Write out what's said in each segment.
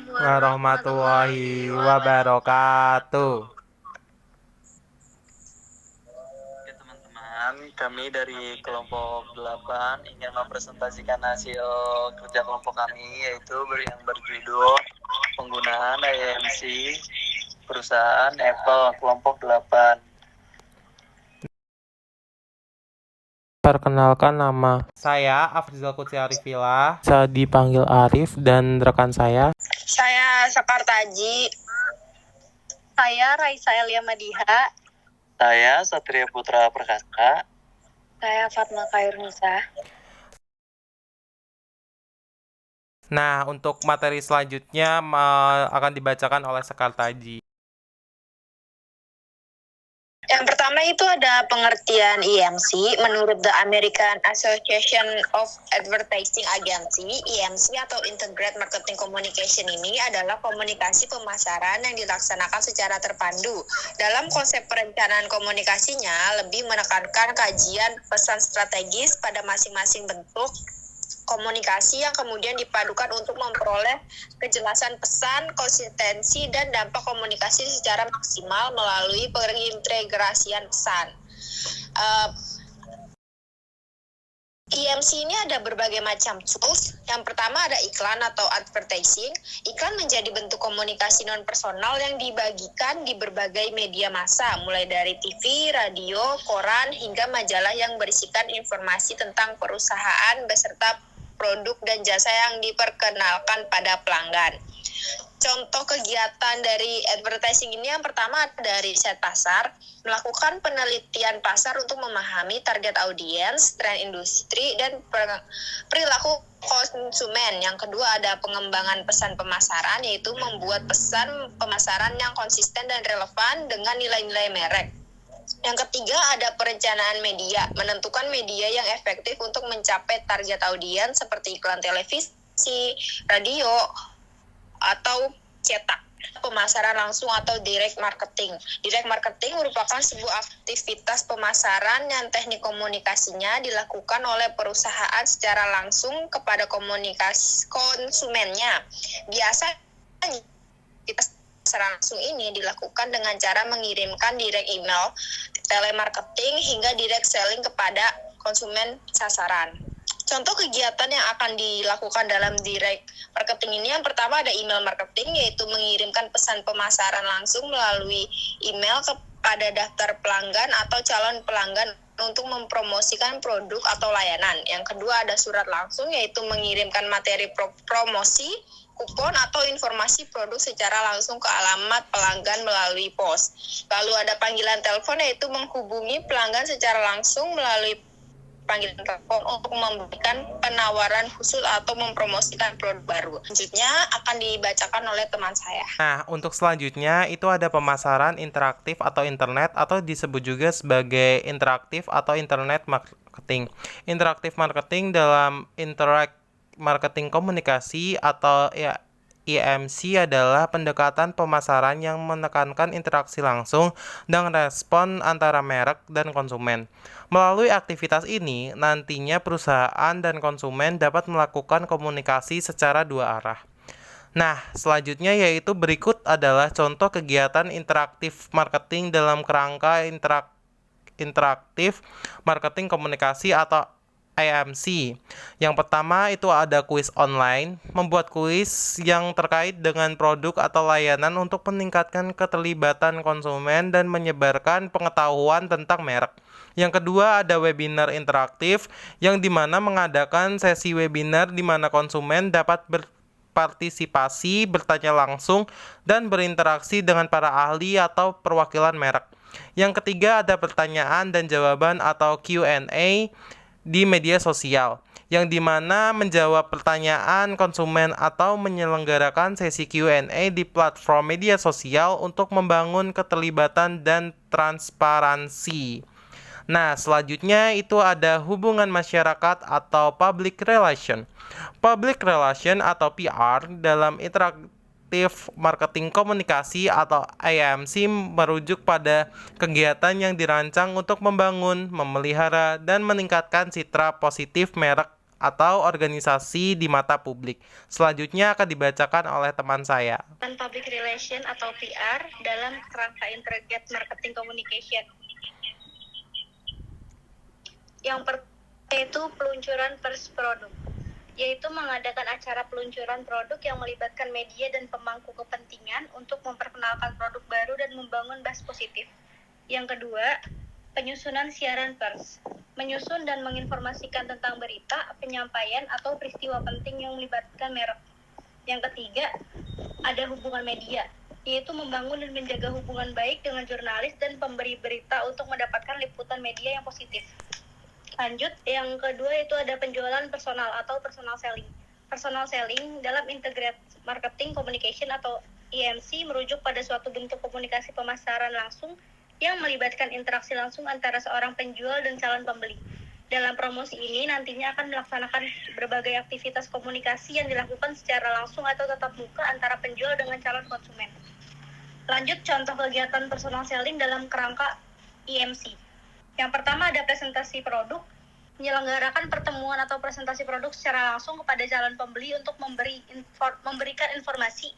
warahmatullahi wabarakatuh. Oke teman-teman, kami dari kelompok 8 ingin mempresentasikan hasil kerja kelompok kami, yaitu yang berjudul penggunaan IMC perusahaan Apple kelompok 8. Perkenalkan, nama saya Afrizal Kutsi Arifillah, bisa dipanggil Arif, dan rekan saya Sekar Taji. Saya Raisa Elia Madiha. Saya Satria Putra Perkasa. Saya Fatma Khairunisa. Nah, untuk materi selanjutnya akan dibacakan oleh Sekar Taji. Yang pertama itu ada pengertian IMC. Menurut The American Association of Advertising Agency, IMC atau Integrated Marketing Communication ini adalah komunikasi pemasaran yang dilaksanakan secara terpadu. Dalam konsep perencanaan komunikasinya, lebih menekankan kajian pesan strategis pada masing-masing bentuk komunikasi yang kemudian dipadukan untuk memperoleh kejelasan pesan, konsistensi, dan dampak komunikasi secara maksimal melalui pengintegrasian pesan. IMC ini ada berbagai macam tools. Yang pertama ada iklan atau advertising. Iklan menjadi bentuk komunikasi non-personal yang dibagikan di berbagai media massa, mulai dari TV, radio, koran, hingga majalah yang berisikan informasi tentang perusahaan beserta produk dan jasa yang diperkenalkan pada pelanggan. Contoh kegiatan dari advertising ini yang pertama ada riset pasar, melakukan penelitian pasar untuk memahami target audiens, tren industri, dan perilaku konsumen. Yang kedua ada pengembangan pesan pemasaran, yaitu membuat pesan pemasaran yang konsisten dan relevan dengan nilai-nilai merek. Yang ketiga ada perencanaan media, menentukan media yang efektif untuk mencapai target audiens seperti iklan televisi, radio, atau cetak. Pemasaran langsung atau direct marketing. Direct marketing merupakan sebuah aktivitas pemasaran yang teknik komunikasinya dilakukan oleh perusahaan secara langsung kepada komunikasi konsumennya. Biasanya secara langsung ini dilakukan dengan cara mengirimkan direct email, telemarketing, hingga direct selling kepada konsumen sasaran. Contoh kegiatan yang akan dilakukan dalam direct marketing ini, yang pertama ada email marketing, yaitu mengirimkan pesan pemasaran langsung melalui email kepada daftar pelanggan atau calon pelanggan untuk mempromosikan produk atau layanan. Yang kedua ada surat langsung, yaitu mengirimkan materi promosi, kupon atau informasi produk secara langsung ke alamat pelanggan melalui pos. Lalu ada panggilan telepon, yaitu menghubungi pelanggan secara langsung melalui panggilan telepon untuk memberikan penawaran khusus atau mempromosikan produk baru. Selanjutnya akan dibacakan oleh teman saya. Nah, untuk selanjutnya itu ada pemasaran interaktif atau internet, atau disebut juga sebagai interaktif atau internet marketing. Interaktif marketing dalam marketing komunikasi atau IMC adalah pendekatan pemasaran yang menekankan interaksi langsung dan respon antara merek dan konsumen. Melalui aktivitas ini, nantinya perusahaan dan konsumen dapat melakukan komunikasi secara dua arah. Nah, selanjutnya yaitu berikut adalah contoh kegiatan interaktif marketing dalam kerangka interaktif marketing komunikasi atau IMC. Yang pertama itu ada kuis online, membuat kuis yang terkait dengan produk atau layanan untuk meningkatkan keterlibatan konsumen dan menyebarkan pengetahuan tentang merek. Yang kedua ada webinar interaktif, yang dimana mengadakan sesi webinar di mana konsumen dapat berpartisipasi, bertanya langsung, dan berinteraksi dengan para ahli atau perwakilan merek. Yang ketiga ada pertanyaan dan jawaban atau Q&A di media sosial, yang dimana menjawab pertanyaan konsumen atau menyelenggarakan sesi Q&A di platform media sosial untuk membangun keterlibatan dan transparansi. Nah, selanjutnya itu ada hubungan masyarakat atau public relation. Public relation atau PR dalam interaktif marketing komunikasi atau IMC merujuk pada kegiatan yang dirancang untuk membangun, memelihara, dan meningkatkan citra positif merek atau organisasi di mata publik. Selanjutnya akan dibacakan oleh teman saya. Public Relation atau PR dalam kerangka Integrated Marketing Communication. Yang pertama yaitu peluncuran first produk, yaitu mengadakan acara peluncuran produk yang melibatkan media dan pemangku kepentingan untuk memperkenalkan produk baru dan membangun buzz positif. Yang kedua, penyusunan siaran pers, menyusun dan menginformasikan tentang berita, penyampaian, atau peristiwa penting yang melibatkan merek. Yang ketiga, ada hubungan media, yaitu membangun dan menjaga hubungan baik dengan jurnalis dan pemberi berita untuk mendapatkan liputan media yang positif. Lanjut, yang kedua itu ada penjualan personal atau personal selling. Personal selling dalam Integrated Marketing Communication atau IMC merujuk pada suatu bentuk komunikasi pemasaran langsung yang melibatkan interaksi langsung antara seorang penjual dan calon pembeli. Dalam promosi ini nantinya akan melaksanakan berbagai aktivitas komunikasi yang dilakukan secara langsung atau tatap muka antara penjual dengan calon konsumen. Lanjut, contoh kegiatan personal selling dalam kerangka IMC. Yang pertama ada presentasi produk, menyelenggarakan pertemuan atau presentasi produk secara langsung kepada calon pembeli untuk memberikan informasi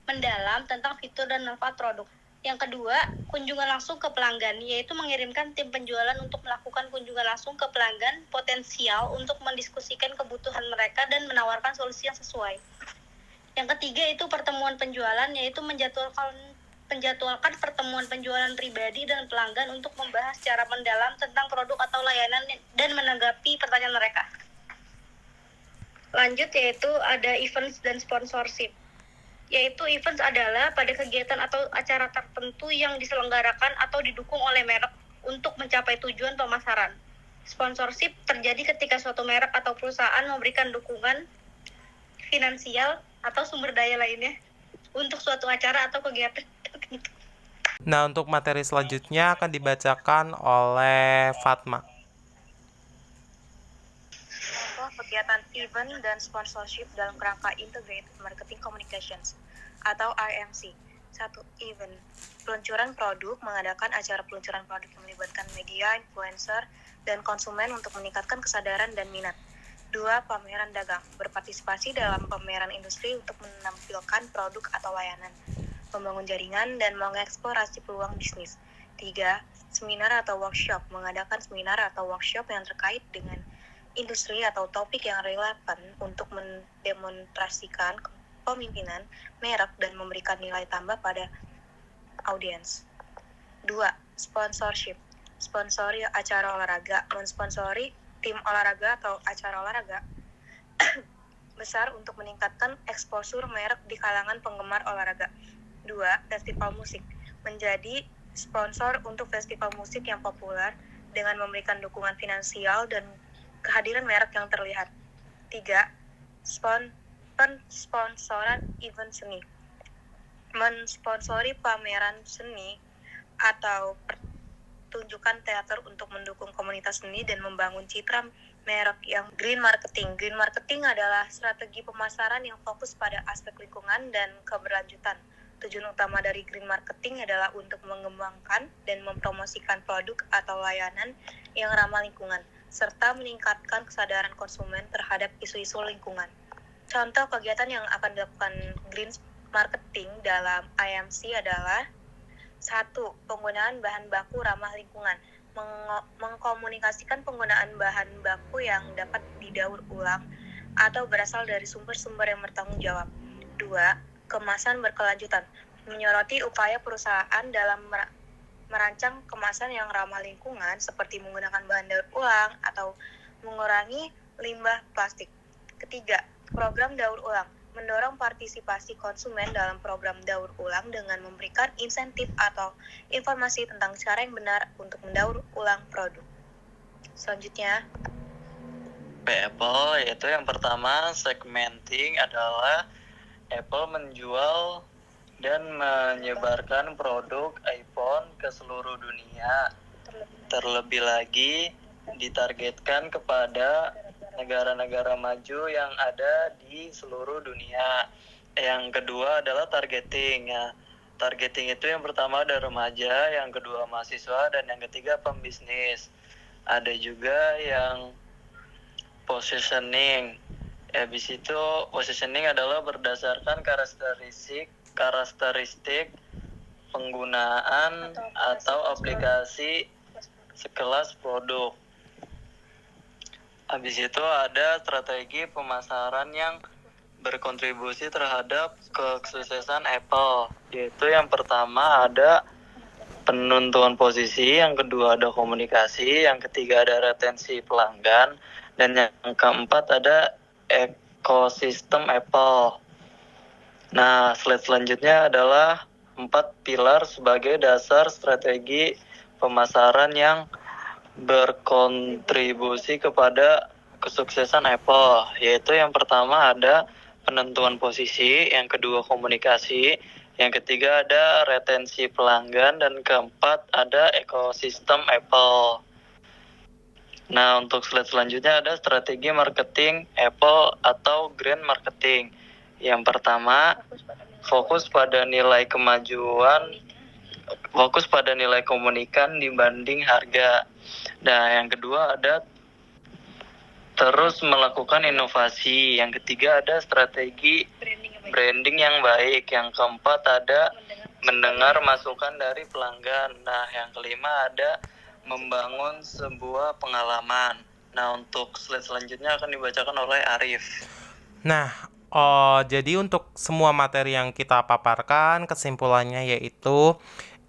mendalam tentang fitur dan manfaat produk. Yang kedua, kunjungan langsung ke pelanggan, yaitu mengirimkan tim penjualan untuk melakukan kunjungan langsung ke pelanggan potensial untuk mendiskusikan kebutuhan mereka dan menawarkan solusi yang sesuai. Yang ketiga itu pertemuan penjualan, yaitu menjadwalkan pertemuan penjualan pribadi dan pelanggan untuk membahas secara mendalam tentang produk atau layanan dan menanggapi pertanyaan mereka. Lanjut yaitu ada events dan sponsorship. Yaitu events adalah pada kegiatan atau acara tertentu yang diselenggarakan atau didukung oleh merek untuk mencapai tujuan pemasaran. Sponsorship terjadi ketika suatu merek atau perusahaan memberikan dukungan finansial atau sumber daya lainnya untuk suatu acara atau kegiatan. Nah, untuk materi selanjutnya akan dibacakan oleh Fatma. Contoh kegiatan event dan sponsorship dalam kerangka Integrated Marketing Communications atau IMC. 1. Event. Peluncuran produk, mengadakan acara peluncuran produk yang melibatkan media, influencer, dan konsumen untuk meningkatkan kesadaran dan minat. 2. Pameran dagang. Berpartisipasi dalam pameran industri untuk menampilkan produk atau layanan, membangun jaringan, dan mengeksplorasi peluang bisnis. 3. Seminar atau workshop. Mengadakan seminar atau workshop yang terkait dengan industri atau topik yang relevan untuk mendemonstrasikan kepemimpinan merek dan memberikan nilai tambah pada audiens. 2. Sponsorship. Sponsori acara olahraga. Mensponsori tim olahraga atau acara olahraga besar untuk meningkatkan eksposur merek di kalangan penggemar olahraga. 2. Festival musik. Menjadi sponsor untuk festival musik yang populer dengan memberikan dukungan finansial dan kehadiran merek yang terlihat. 3. Sponsoran event seni. Mensponsori pameran seni atau pertunjukan teater untuk mendukung komunitas seni dan membangun citra merek yang green marketing. Green marketing adalah strategi pemasaran yang fokus pada aspek lingkungan dan keberlanjutan. Tujuan utama dari green marketing adalah untuk mengembangkan dan mempromosikan produk atau layanan yang ramah lingkungan, serta meningkatkan kesadaran konsumen terhadap isu-isu lingkungan. Contoh kegiatan yang akan dilakukan green marketing dalam IMC adalah 1. Penggunaan bahan baku ramah lingkungan. Mengkomunikasikan penggunaan bahan baku yang dapat didaur ulang atau berasal dari sumber-sumber yang bertanggung jawab. 2. Kemasan berkelanjutan. Menyoroti upaya perusahaan dalam merancang kemasan yang ramah lingkungan seperti menggunakan bahan daur ulang atau mengurangi limbah plastik. 3. Program daur ulang. Mendorong partisipasi konsumen dalam program daur ulang dengan memberikan insentif atau informasi tentang cara yang benar untuk mendaur ulang produk. Selanjutnya, Apple, yaitu yang pertama segmenting adalah Apple menjual dan menyebarkan produk iPhone ke seluruh dunia. Terlebih lagi ditargetkan kepada negara-negara maju yang ada di seluruh dunia. Yang kedua adalah targeting. Ya, targeting itu yang pertama ada remaja, yang kedua mahasiswa, dan yang ketiga pembisnis. Ada juga yang positioning. Habis itu positioning adalah berdasarkan karakteristik penggunaan atau aplikasi sekelas produk. Habis itu ada strategi pemasaran yang berkontribusi terhadap kesuksesan Apple, yaitu yang pertama ada penentuan posisi, yang kedua ada komunikasi, yang ketiga ada retensi pelanggan, dan yang keempat ada ekosistem Apple. Nah, slide selanjutnya adalah 4 pilar sebagai dasar strategi pemasaran yang berkontribusi kepada kesuksesan Apple, yaitu yang pertama ada penentuan posisi, yang kedua komunikasi, yang ketiga ada retensi pelanggan, dan keempat ada ekosistem Apple. Nah, untuk slide selanjutnya ada strategi marketing Apple atau grand marketing. Yang pertama, fokus pada nilai komunikan dibanding harga. Nah, yang kedua ada terus melakukan inovasi. Yang ketiga ada strategi branding yang baik. Yang keempat ada mendengar masukan dari pelanggan. Nah, yang kelima ada membangun sebuah pengalaman. Nah, untuk slide selanjutnya akan dibacakan oleh Arif. Nah, jadi untuk semua materi yang kita paparkan, kesimpulannya yaitu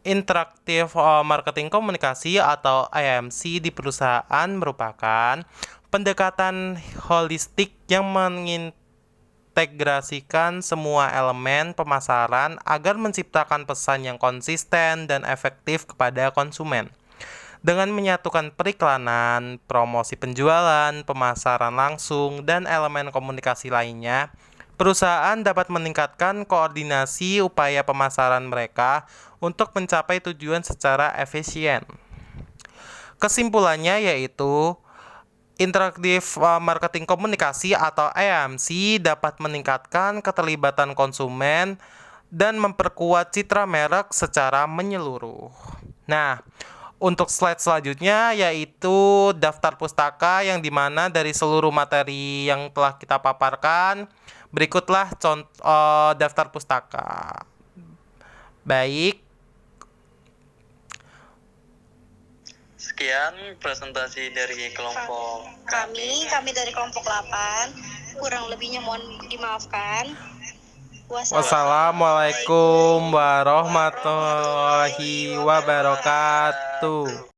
interaktif marketing komunikasi atau IMC di perusahaan merupakan pendekatan holistik yang mengintegrasikan semua elemen pemasaran agar menciptakan pesan yang konsisten dan efektif kepada konsumen. Dengan menyatukan periklanan, promosi penjualan, pemasaran langsung, dan elemen komunikasi lainnya, perusahaan dapat meningkatkan koordinasi upaya pemasaran mereka untuk mencapai tujuan secara efisien. Kesimpulannya yaitu interaktif marketing komunikasi atau EMC dapat meningkatkan keterlibatan konsumen dan memperkuat citra merek secara menyeluruh. Nah, untuk slide selanjutnya yaitu daftar pustaka, yang dimana dari seluruh materi yang telah kita paparkan, berikutlah contoh daftar pustaka. Baik, Sekian presentasi dari kelompok Kami dari kelompok 8, kurang lebihnya mohon dimaafkan. wassalamualaikum warahmatullahi wabarakatuh.